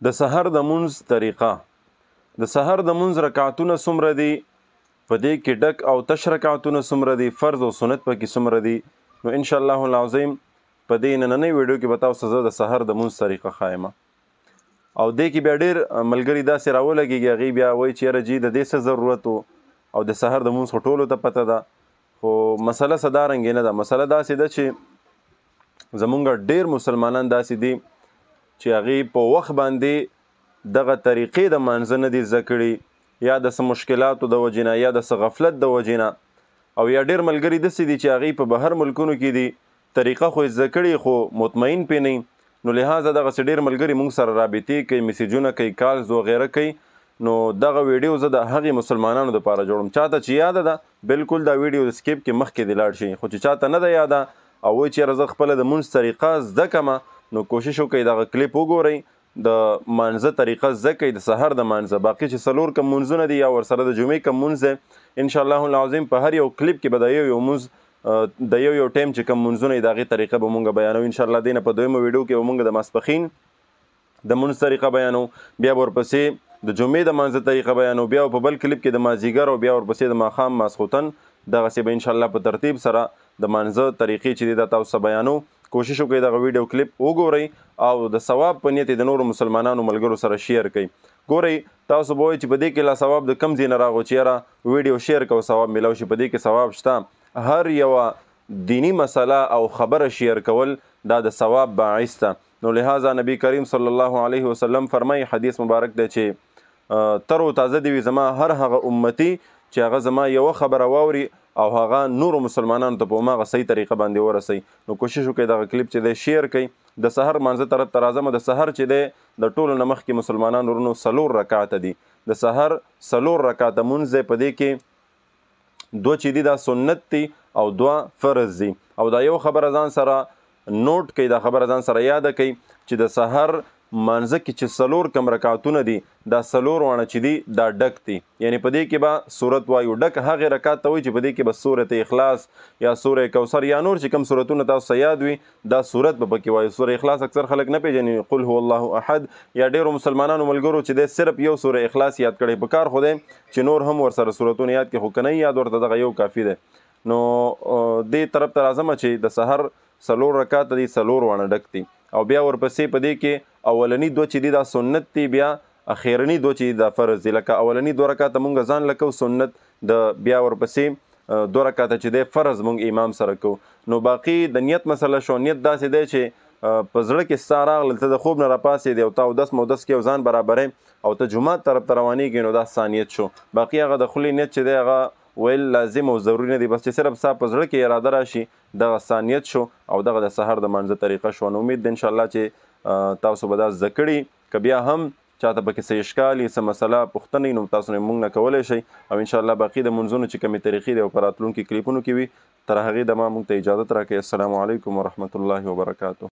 د سحر د مونځ طریقه. د سحر د مونځ رکعتونه څومره دي، په دې کې ډک او تش رکعتونه څومره دي، فرض او سنت پکې څومره دي، نو ان شاء الله العظیم په دې نننۍ ویډیو کې به تاسو زه د سحر د مونځ طریقه ښایم. او دې کې بیا ډېر ملګري داسې راولګېږي، هغوی بیا وایي چې یاره جي د دې څه ضرورت و، او د سحر د مونځ خو ټولو ته پته ده. خو مسله څه دارنګې نه ده، مسله داسې ده چې زمونږ ډېر مسلمانان داسې دي چې هغې په وخت باندې دغه طریقې د مانځه نه دي زده کړي، یا د څه مشکلاتو د وجې نه، یا د څه غفلت د وجې نه، او یا ډېر ملګري داسې دي چې هغې په بهر ملکونو کې دي، طریقه خو یې زده کړي خو مطمئن پې نه. نو لحاظه دغسې ډېر ملګري مونږ سره رابطې کوي، میسیجونه کوي، کالز وغیره کوي. نو دغه ویډیو زه د هغې مسلمانانو دپاره جوړم چاته چې یاده ده بلکل دا ویډیو سکیپ کې مخکې دې لاړ شي، خو چې چاته نه ده یاده او وایي چې یاره زه خپله د مونځ طریقه زده کړمه، نو کوشش وکړئ دغه کلیپ وګورئ، د مانځه طریقه زده کړئ، د سحر د مانځه. باقي چې 4 کم مونځونه دي یا ورسره د جمعې کم مونځ دی، انشاءالله العظیم په هر یو کلیپ کې به د یو مونځ د یو ټایم چې کم مونځونه یې د هغې طریقه به مونږ بیانو. انشاءالله دې نه په دویمه ویډیو کې به مونږ د ماسپښین د مونځ طریقه بیانو، بیا ورپسې د جمعې د مانځه طریقه بیانو، بیا په بل کلیپ کې د مازدیګر او بیا ورپسې د ماښام ماسخوتن دغسې به انشاءالله په ترتیب سره د مانځه طریقې چې دي دا تاسو ته بیانو. کوشش وکړئ دغه ویډیو کلیپ وګورئ او د ثواب په نیت د نورو مسلمانانو ملګرو سره شیر کړئ. ګورئ تاسو به وایئ چې په دې کې لا ثواب د کم ځای نه راغو چې یاره ویډیو شیر کوو ثواب میلاو شي، په دې کې ثواب شته. هر یوه دینی مسله او خبره شیر کول دا د ثواب باعث ده. نو لہذا نبی کریم صلی الله علیه وسلم فرمایي، حدیث مبارک دی چې تر و تازه دی وي زما هر هغه امتی چې هغه زما یوه خبره واوري او هغه نورو مسلمانانو ته په هماغه صحیح طریقه باندې ورسوي. نو کوشش وکړئ دغه کلیپ چې دی شیر کړئ. د سحر مانځه طرف ته راځمه. د سحر چې دی د ټولو نه مخکې مسلمانانو ورونو 4 رکعته دي. د سحر 4 رکعته مونځ دی، په دې کې 2 چې دي دا سنت دي او 2 فرض دي. او دا یو خبره ځان سره نوٹ کړئ، دا خبره ځان سره یاده کړئ چې د سحر مانځه کې چې 4 کم رکعتونه دي دا 4 وانه چې دي دا ډک دي، یعنی په دې کې به صورت وایو. ډک هغې رکعت ته وایي چې په دې کې به سورت اخلاص یا سوره کوثر یا نور چې کم صورتونه تاسو ته یاد وي دا صورت به پکې وایو. سوره اخلاص اکثر خلک نه پېژني، قل هو الله احد، یا ډېرو مسلمانانو ملګرو چې دی صرف یو سوره اخلاص یاد کړی، په کار خو دی چې نور هم ورسره صورتونه یاد کړي، خو که نه یاد ورته دغه یو کافي دی. نو دې طرف ته راځمه چې د سحر 4 رکعت دي، 4 وانه ډک دي، او بیا ورپسې په دې کې اولنی 2 چې دي دا سنت دي، بیا اخیرنی 2 چې دا فرض دي. لکه اولنی 2 رکعته مونږ ځان لکو سنت، د بیا ورپسې 2 رکعته چې دی فرض مونږ امام سره کو. نو باقي د نیت مسله شو. نیت داسې دی چې په زړه کې ستا راغلل، ته د خوب نه راپاسېدې او ته اودس مودس کې او ځان برابرې او ته جومات طرف ته روانېږې، نو دا ستا نیت شو. باقي هغه د خولې نیت چې دی هغه ویل لازم او ضروري نه دی، بس چې صرف ستا په زړه کې اراده راشي دغه ستا نیت شو او دغه د سحر د مانځه طریقه شوه. نو امید دی انشاءالله چې تاسو به دا زده کړي. که بیا هم چاته پکې څه اشکال یې څه مسله پوښتنه نو تاسو نه موږ نه کولی شئ، او انشاءالله باقي د منځونو چې کومې طریقې دي او په راتلونکي کلیپونو کې وي تر هغې دمه موږ ته اجازت راکړئ. السلام علیکم ورحمة الله وبرکاته.